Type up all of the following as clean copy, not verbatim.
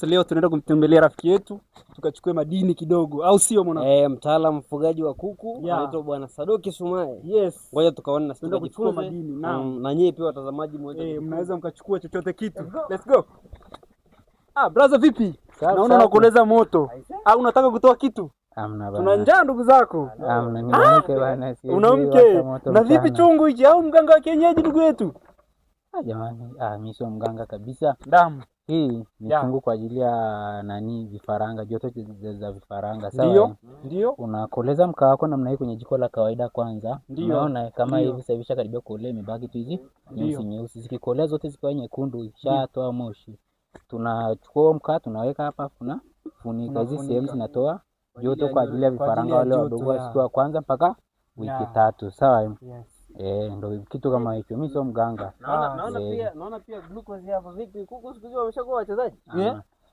Yes, leo tunaenda kumtembelea rafiki yetu tukachukue madini kidogo, au sio mwana? Mtaalamu mfugaji wa kuku anaitwa Bwana Sadoki Sumaye. Yes. Ngoja tukaone na tunaenda kuchukua madini. Na nyie pia watazamaji mnaweza mkachukua chochote kitu. Let's go. Brother vipi? Naona unakoleza moto. Au unataka kutoa kitu? Amna bana. Tuna njaa ndugu zako. Amna, ni mke bana. Una mke. Na vipi chungu hichi au mganga wa kienyeji ndugu yetu? Jamani, mimi sio mganga kabisa. Damu. Hii ni chungu kwa ajili ya vifaranga, joto za vifaranga. Sawa? Ndio. Unakoleza mkaa wako namna hii kwenye jiko la kawaida kwanza. Unaona kama hivi sasa hivi karibia kuolea, imebaki tu hizi nyeusi. Zikikolea zote zikiwa nyekundu, ishatoa moshi. Tunachukua mkaa tunaweka hapa, funika hizi sehemu zinatoa joto kwa ajili ya vifaranga wale wadogo wa siku ya kwanza mpaka wiki 3. Sawa? Ndio kitu kama hicho. Mimi sio mganga. Naona pia glucose hapo. Vipi kuku siku hizi wameshakuwa wachezaji?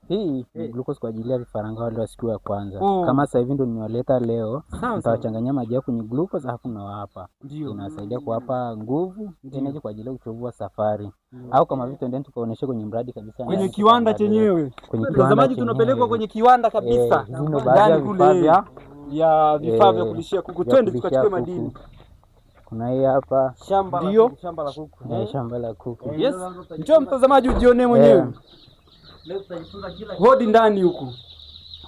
Hii ni glucose kwa ajili ya vifaranga wale wa siku ya kwanza. Kama sasa hivi ndio nimewaleta leo, nitawachanganyia maji yao kwenye glucose alafu nawapa. Inasaidia kuwapa nguvu energy kwa ajili ya uchovu wa safari. Au kama vitu ndio tukaonesha kwenye mradi kabisa. Kwenye kiwanda chenyewe. Mtazamaji, tunapelekwa kwenye kiwanda kabisa. Ndio baadhi ya vifaa vya kulishia kuku. Twende tukachukue madini. Kuna hii hapa shamba la kuku. Shamba la kuku. Yes. Njoo mtazamaji ujionee mwenyewe. Leo tutajifunza kila hodi ndani huku.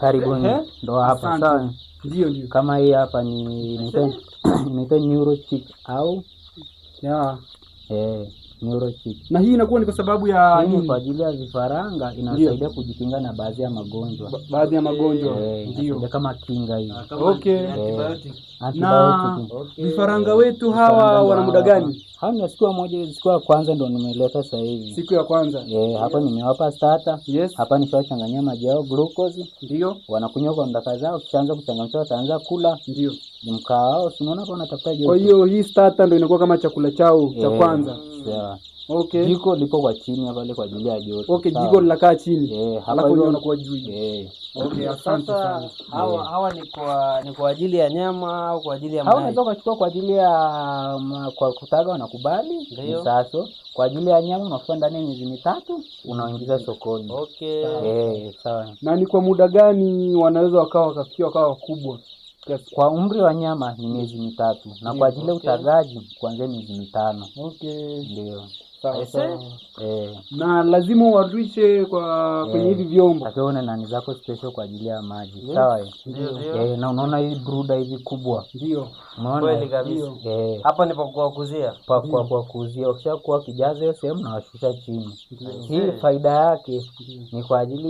Karibuni. Ndio hapa sawa. Ndio. Kama hii hapa ni inaitwa neurochip au neurochip. Na hii inakuwa ni kwa sababu ya nini? Kwa ajili ya vifaranga, inasaidia kujikinga na baadhi ya magonjwa. Ndio. Kama kinga hii. Antibiotic. Vifaranga wetu hawa wana muda gani? Hao ni siku ya kwanza ndio nimeleta sasa hivi. Siku ya kwanza. Hapa nimewapa starter. Yes. Hapa nishawachanganyia maji yao glucose. Ndio. Wanakunywa kwa dakika zao, kishaanza kuchangamsha wataanza kula. Ndio. Mkaa wao unaona kwa unatafuta joto. Kwa hiyo hii starter ndio inakuwa kama chakula chao cha kwanza. Sawa. Okay. Jiko lipo kwa chini hapa ile kwa ajili ya joto. Okay, jiko linakaa chini. Hapa hiyo inakuwa juu. Okay, asante sana. Hawa ni kwa ajili ya nyama au kwa ajili ya mayai? Unaweza kuchukua kwa ajili ya kwa kutaga wanakubali. Sasa kwa ajili ya nyama unafuta ndani ya miezi 3 unaingiza sokoni. Okay. Sawa. Na ni kwa muda gani wanaweza wakafikia wakubwa? Kwa umri wa nyama ni miezi 3 na kwa ajili ya utagaji kuanzia miezi 5. Okay. Ndio. Sawa. Na lazima uwarudishe kwenye hivi vyombo. Utaona nani zako special kwa ajili ya maji. Sawa? Ndio. Na unaona hii brooder hivi kubwa. Ndio. Unaona kweli kabisa. Hapa ni kwa kuzia. Kwa kuzia. Ukishakuwa kijaza hiyo sehemu na washusha chini. Hii faida yake ni kwa ajili